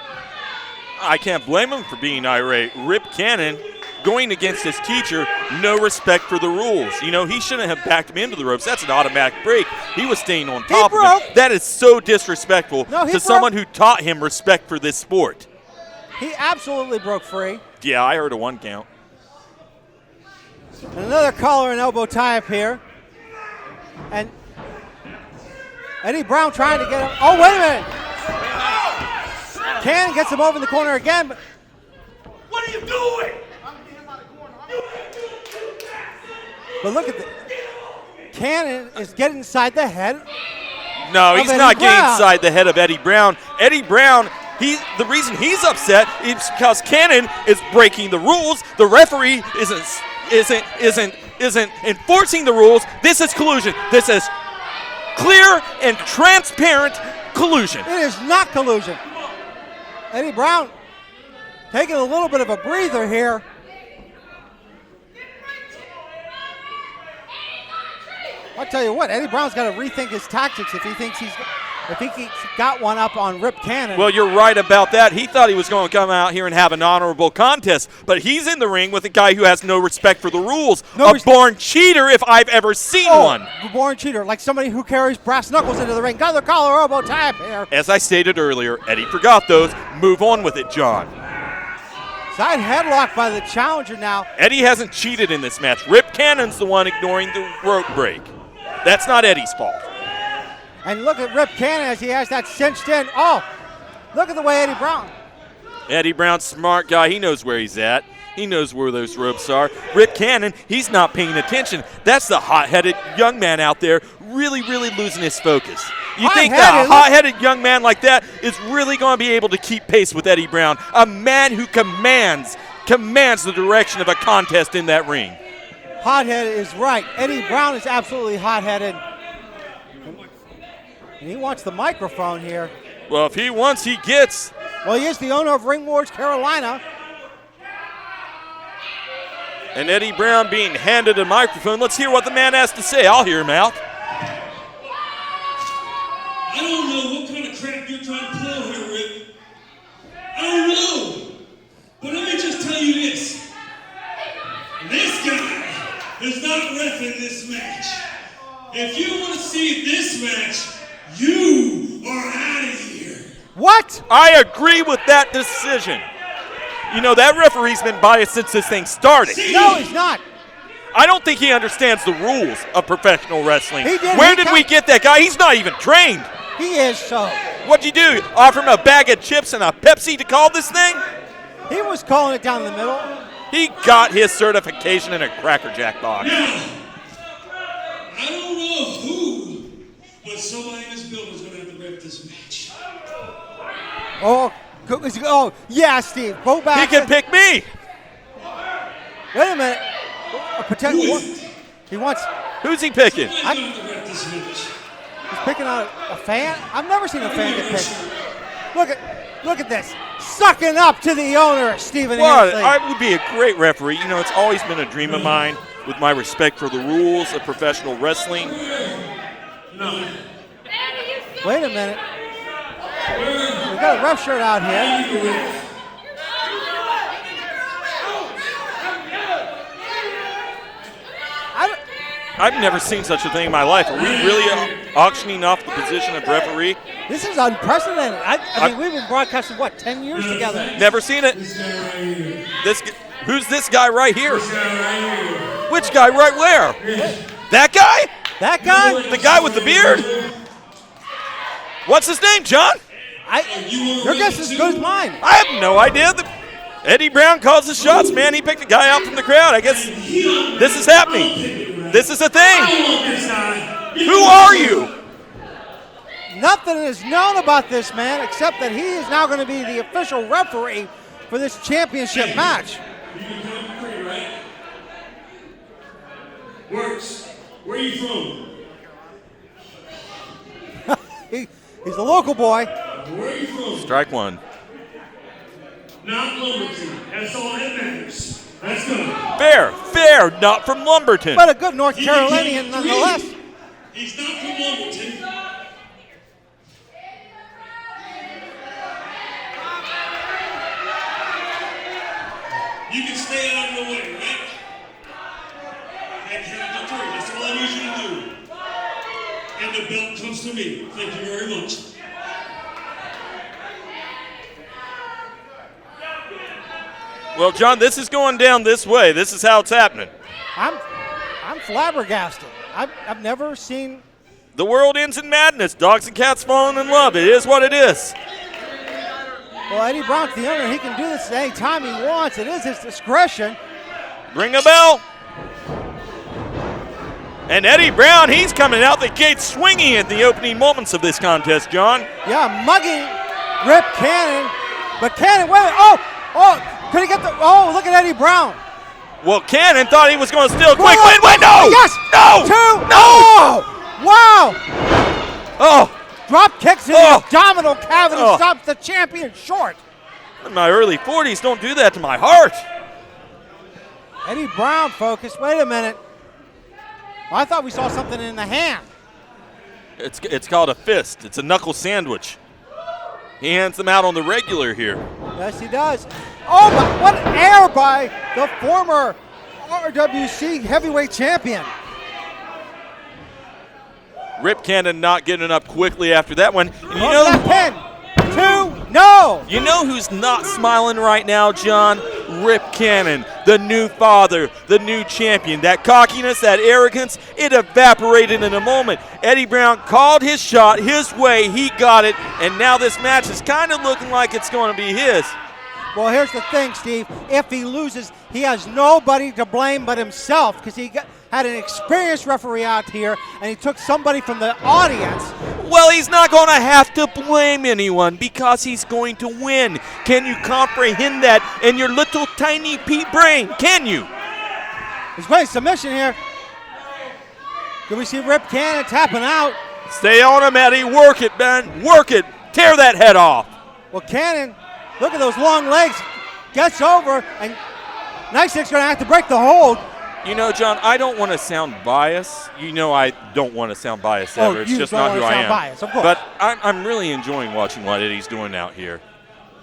I can't blame him for being irate. Rip Cannon going against his teacher, no respect for the rules. You know, he shouldn't have backed him into the ropes. That's an automatic break. He was staying on top of him. That is so disrespectful to someone who taught him respect for this sport. He absolutely broke free. Yeah, I heard a 1 count. And another collar and elbow tie up here. And Eddie Brown trying to get him. Oh, wait a minute. Cannon gets him over in the corner again. But What are you doing? But look at the Cannon is getting inside the head. No, he's Eddie not getting Brown. inside the head of Eddie Brown. Eddie Brown, the reason he's upset is because Cannon is breaking the rules. The referee isn't enforcing the rules. This is collusion. This is clear and transparent collusion. It is not collusion. Eddie Brown taking a little bit of a breather here. I'll tell you what, Eddie Brown's got to rethink his tactics if he thinks he's got one up on Rip Cannon. Well, you're right about that. He thought he was going to come out here and have an honorable contest, but he's in the ring with a guy who has no respect for the rules. A born cheater if I've ever seen one. A born cheater, like somebody who carries brass knuckles into the ring. Got the collar elbow tie up here. As I stated earlier, Eddie forgot those. Move on with it, John. Side headlock by the challenger now. Eddie hasn't cheated in this match. Rip Cannon's the one ignoring the rope break. That's not Eddie's fault. And look at Rip Cannon as he has that cinched in. Oh, look at the way Eddie Brown. Eddie Brown's a smart guy. He knows where he's at. He knows where those ropes are. Rip Cannon, he's not paying attention. That's the hot-headed young man out there really, really losing his focus. You think that a hot-headed young man like that is really going to be able to keep pace with Eddie Brown, a man who commands the direction of a contest in that ring. Hot-headed is right. Eddie Brown is absolutely hot-headed. And he wants the microphone here. Well, if he wants, he gets. Well, he is the owner of Ring Wars Carolina. And Eddie Brown being handed a microphone. Let's hear what the man has to say. I'll hear him out. I don't know what kind of crap you're trying to pull here, Rick. I don't know. But let me just tell you this. This guy is not reffing this match. If you want to see this match, you are out of here. What? I agree with that decision. You know, that referee's been biased since this thing started. No, he's not. I don't think he understands the rules of professional wrestling. He did. Where did we get that guy? He's not even trained. He is so. What'd you do? Offer him a bag of chips and a Pepsi to call this thing? He was calling it down the middle. He got his certification in a Cracker Jack box. Now, I don't know who, but somebody in this building is going to have to rep this match. Oh, yeah, Steve. Go back. He can pick me. Wait a minute. He wants. Who's he picking? Somebody's going to have to rep this match. He's picking out a fan. I've never seen a fan get picked. Look at this. Sucking up to the owner, Stephen Well, Hensley. I would be a great referee. You know, it's always been a dream of mine with my respect for the rules of professional wrestling. Wait a minute. We got a ref shirt out here. I've never seen such a thing in my life. Are we really auctioning off the position of referee? This is unprecedented. I mean, we've been broadcasting, 10 years together? Never seen it. Who's this guy right here? Which guy right where? That guy? That guy? The guy with the beard? What's his name, John? Your guess is as good as mine. I have no idea. Eddie Brown calls the shots, man. He picked a guy out from the crowd. I guess this is happening. This is a thing. Who are you? Nothing is known about this man except that he is now going to be the official referee for this championship match. Works. Where are you from? He's a local boy. Where are you from? Strike one. Not Lumberton. That's all that matters. Let's go. Fair, not from Lumberton. But a good North Carolinian nonetheless. He's not from Lumberton. You can stay out of the way, right? And count to 3. That's all I need you to do. And the belt comes to me. Thank you very much. Well, John, this is going down this way. This is how it's happening. I'm flabbergasted. I've never seen. The world ends in madness. Dogs and cats falling in love. It is what it is. Well, Eddie Brown's the owner. He can do this any time he wants. It is his discretion. Ring a bell. And Eddie Brown, he's coming out the gate swinging at the opening moments of this contest, John. Yeah, mugging Rip Cannon. But Cannon, wait, could he get the, look at Eddie Brown. Well, Cannon thought he was going to steal a quick Wait, win. No! Yes! No! 2! No! Oh! Wow! Oh! Drop kicks in the abdominal cavity stops the champion short. In my early 40s, don't do that to my heart. Eddie Brown focused. Wait a minute. I thought we saw something in the hand. It's called a fist. It's a knuckle sandwich. He hands them out on the regular here. Yes, he does. Oh, my, what an air by the former RWC heavyweight champion. Rip Cannon not getting up quickly after that one. And that pin. 2, no. You know who's not smiling right now, John? Rip Cannon, the new father, the new champion. That cockiness, that arrogance, it evaporated in a moment. Eddie Brown called his shot his way. He got it. And now this match is kind of looking like it's going to be his. Well, here's the thing, Steve. If he loses, he has nobody to blame but himself because he had an experienced referee out here and he took somebody from the audience. Well, he's not going to have to blame anyone because he's going to win. Can you comprehend that in your little tiny pea brain? Can you? He's playing submission here. Can we see Rip Cannon tapping out? Stay on him, Eddie. Work it, man. Work it. Tear that head off. Well, Cannon, look at those long legs. Gets over, and Nite's going to have to break the hold. You know, John, I don't want to sound biased. You know I don't want to sound biased ever. It's just not who I am. Biased, of course. But I'm really enjoying watching what Eddie's doing out here.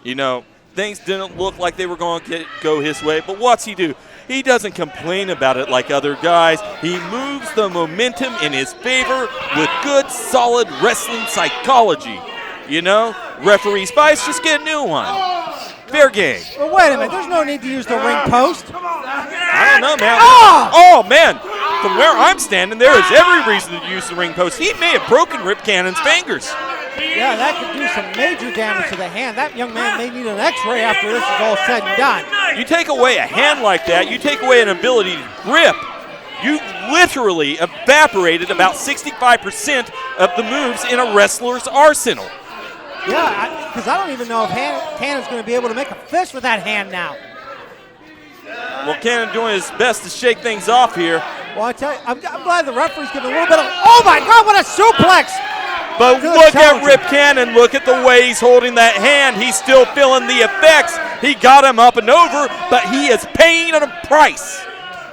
You know, things didn't look like they were going to go his way, but what's he do? He doesn't complain about it like other guys. He moves the momentum in his favor with good, solid wrestling psychology. You know, referee Spice, just get a new one. Fair game. Well, wait a minute. There's no need to use the ring post. I don't know, man. Oh! Oh, man. From where I'm standing, there is every reason to use the ring post. He may have broken Rip Cannon's fingers. Yeah, that could do some major damage to the hand. That young man may need an x-ray after this is all said and done. You take away a hand like that, you take away an ability to grip. You literally evaporated about 65% of the moves in a wrestler's arsenal. Yeah, because I don't even know if Cannon's going to be able to make a fist with that hand now. Well, Cannon doing his best to shake things off here. Well, I tell you, I'm glad the referee's giving a little bit of, oh my God, what a suplex! But look at Rip Cannon. Look at the way he's holding that hand. He's still feeling the effects. He got him up and over, but he is paying a price.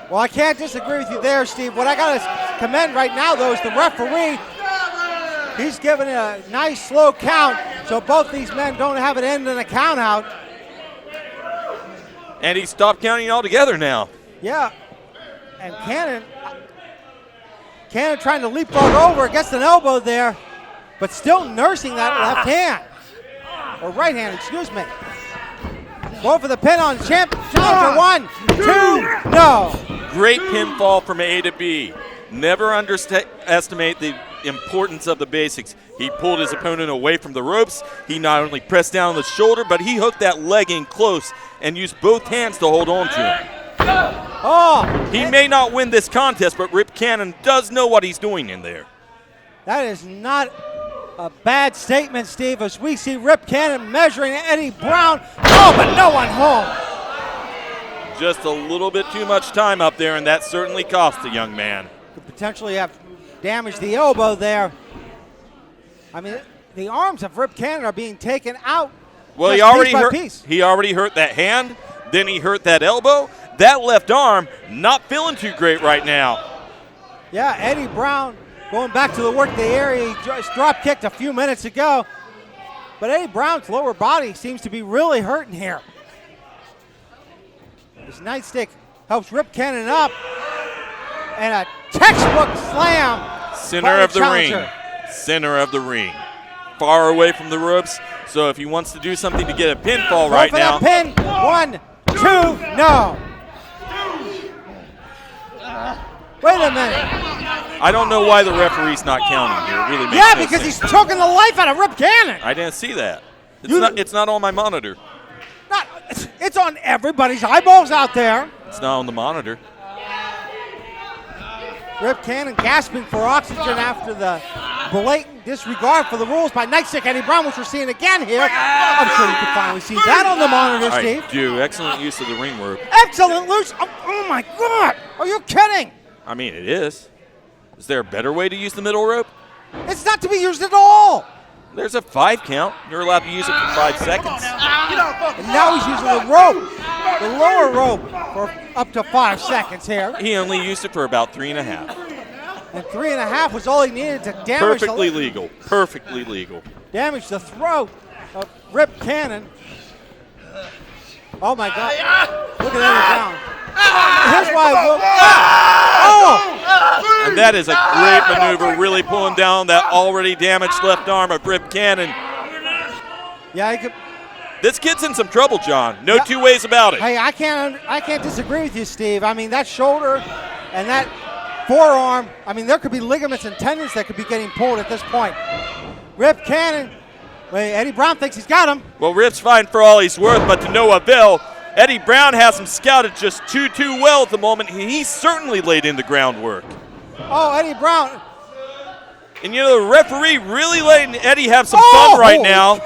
Well, I can't disagree with you there, Steve. What I got to commend right now, though, is the referee. He's giving a nice slow count, so both these men don't have it end in a count out. And he stopped counting altogether now. Yeah, and Cannon trying to leapfrog over, gets an elbow there, but still nursing that left hand. Or right hand, excuse me. Going for the pin on challenger. 1, 2, no. Great pinfall from A to B. Never underestimate the importance of the basics. He pulled his opponent away from the ropes. He not only pressed down on the shoulder, but he hooked that leg in close and used both hands to hold on to him. Oh! He may not win this contest, but Rip Cannon does know what he's doing in there. That is not a bad statement, Steve, as we see Rip Cannon measuring Eddie Brown. Oh, but no one home. Just a little bit too much time up there, and that certainly cost the young man. Could potentially have damaged the elbow there. I mean, the arms of Rip Cannon are being taken out. Well, he already hurt that hand, then he hurt that elbow. That left arm, not feeling too great right now. Yeah, Eddie Brown going back to the work the area. He just drop kicked a few minutes ago. But Eddie Brown's lower body seems to be really hurting here. His Nite Stick helps Rip Cannon up. And a textbook slam. Center of the ring. Center of the ring. Far away from the ropes. So if he wants to do something to get a pinfall right now. Pin. 1, 2, no. Wait a minute. I don't know why the referee's not counting here. It really makes yeah, no because sense. he's choking the life out of Rip Cannon. I didn't see that. It's not on my monitor. It's on everybody's eyeballs out there. It's not on the monitor. Rip Cannon gasping for oxygen after the blatant disregard for the rules by Nite Stick Eddie Brown, which we're seeing again here. I'm sure you can finally see that on the monitor, Steve. I do. Excellent use of the ring rope. Excellent use. Oh my God. Are you kidding? I mean, it is. Is there a better way to use the middle rope? It's not to be used at all. There's a 5 count. You're allowed to use it for 5 seconds. And now he's using the rope, the lower rope, for up to 5 seconds here. He only used it for about 3.5. And 3.5 was all he needed to damage. Perfectly legal. Perfectly legal. Damage the throat of Rip Cannon. Oh my God! Look at Eddie Brown. Here's why. And that is a great maneuver, really pulling down that already damaged left arm of Rip Cannon. Yeah, he could. This kid's in some trouble, John. No two ways about it. Hey, I can't disagree with you, Steve. I mean, that shoulder and that forearm, I mean, there could be ligaments and tendons that could be getting pulled at this point. Rip Cannon, Eddie Brown thinks he's got him. Well, Rip's fighting for all he's worth, but to no avail. Eddie Brown has him scouted just too well at the moment. He certainly laid in the groundwork. Oh, Eddie Brown. And, you know, the referee really letting Eddie have some fun right now.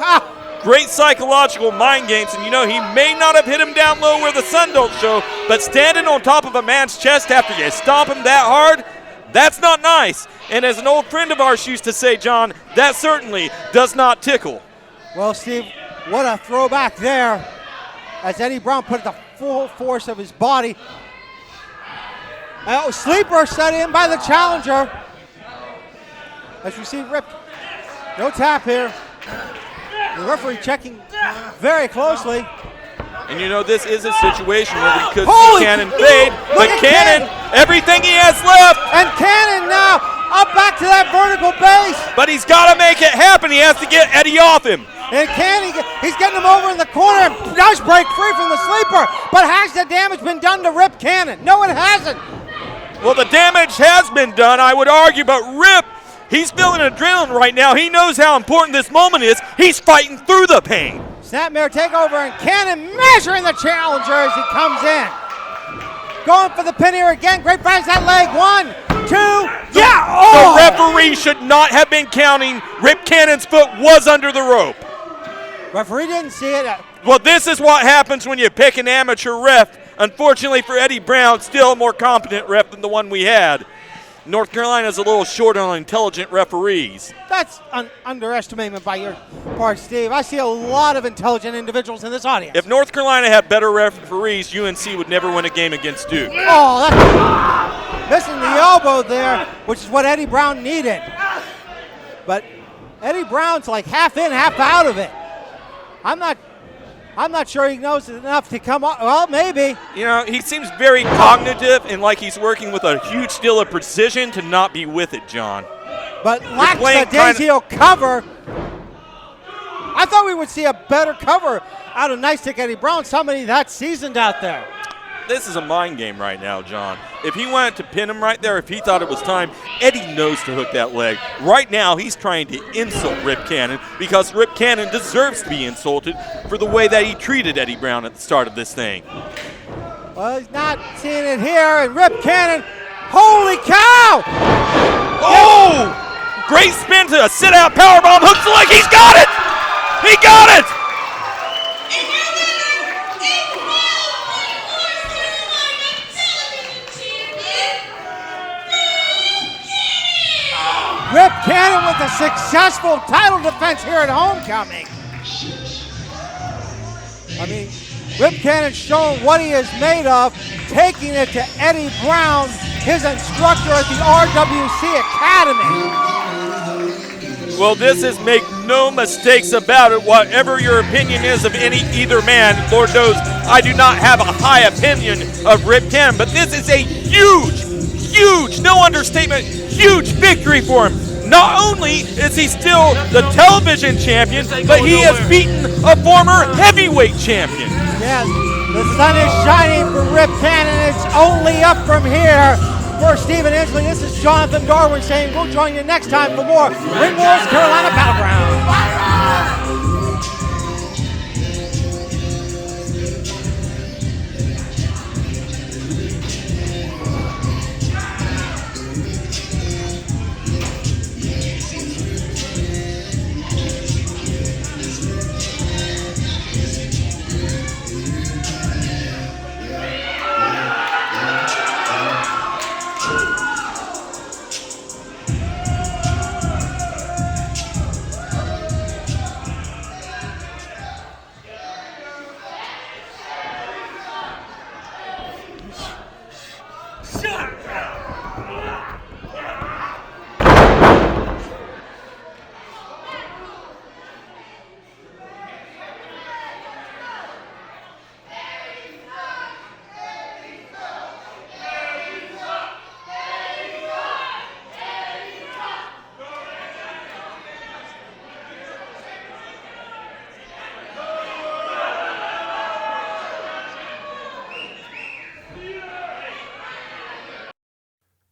Great psychological mind games, and, you know, he may not have hit him down low where the sun don't show, but standing on top of a man's chest after you stomp him that hard, that's not nice. And as an old friend of ours used to say, John, that certainly does not tickle. Well, Steve, what a throwback there as Eddie Brown put the full force of his body. Sleeper set in by the challenger. As we see Rip, no tap here. The referee checking very closely. And you know, this is a situation where we could Holy see Cannon cow! fade, Look but at Cannon, everything he has left, And Cannon now up back to that vertical base. but he's got to make it happen. He has to get Eddie off him. And he's getting him over in the corner and does break free from the sleeper. But has the damage been done to Rip Cannon? No, it hasn't. Well, the damage has been done, I would argue, but Rip, he's feeling adrenaline right now. He knows how important this moment is. He's fighting through the pain. Snapmare takeover, and Cannon measuring the challenger as he comes in. Going for the pin here again. Great finds that leg. 1, 2, yeah! Oh! The referee should not have been counting. Rip Cannon's foot was under the rope. Referee didn't see it. Well, this is what happens when you pick an amateur ref. Unfortunately for Eddie Brown, still a more competent ref than the one we had. North Carolina's a little short on intelligent referees. That's an underestimation by your part, Steve. I see a lot of intelligent individuals in this audience. If North Carolina had better referees, UNC would never win a game against Duke. Oh, that's missing the elbow there, which is what Eddie Brown needed. But Eddie Brown's like half in, half out of it. I'm not sure he knows enough to come on. Well, maybe. You know, he seems very cognitive and like he's working with a huge deal of precision to not be with it, John. But lacks the Daisy cover. I thought we would see a better cover out of Nite Stic Eddie Brown, somebody that's seasoned out there. This is a mind game right now, John. If he wanted to pin him right there, if he thought it was time, Eddie knows to hook that leg. Right now, he's trying to insult Rip Cannon because Rip Cannon deserves to be insulted for the way that he treated Eddie Brown at the start of this thing. Well, he's not seeing it here, and Rip Cannon, holy cow! Oh! Great spin to a sit-out powerbomb, hooks the leg, he's got it! He got it! And your winner is North Carolina Television Champion, Rip Cannon with a successful title defense here at Homecoming. I mean, Rip Cannon showing what he is made of, taking it to Eddie Brown, his instructor at the RWC Academy. Well, this is make no mistakes about it. Whatever your opinion is of either man, Lord knows I do not have a high opinion of Rip Cannon, but this is a huge, no understatement, huge victory for him. Not only is he still the television champion, but he has beaten a former heavyweight champion. Yes, the sun is shining for Rip Cannon. It's only up from here. For Stephen Inslee, this is Jonathan Darwin saying we'll join you next time for more Ring Wars Carolina Battlegrounds.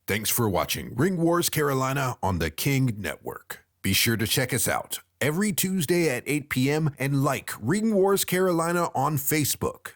Thanks for watching Ring Wars Carolina on the King Network. Be sure to check us out every Tuesday at 8 p.m. and like Ring Wars Carolina on Facebook.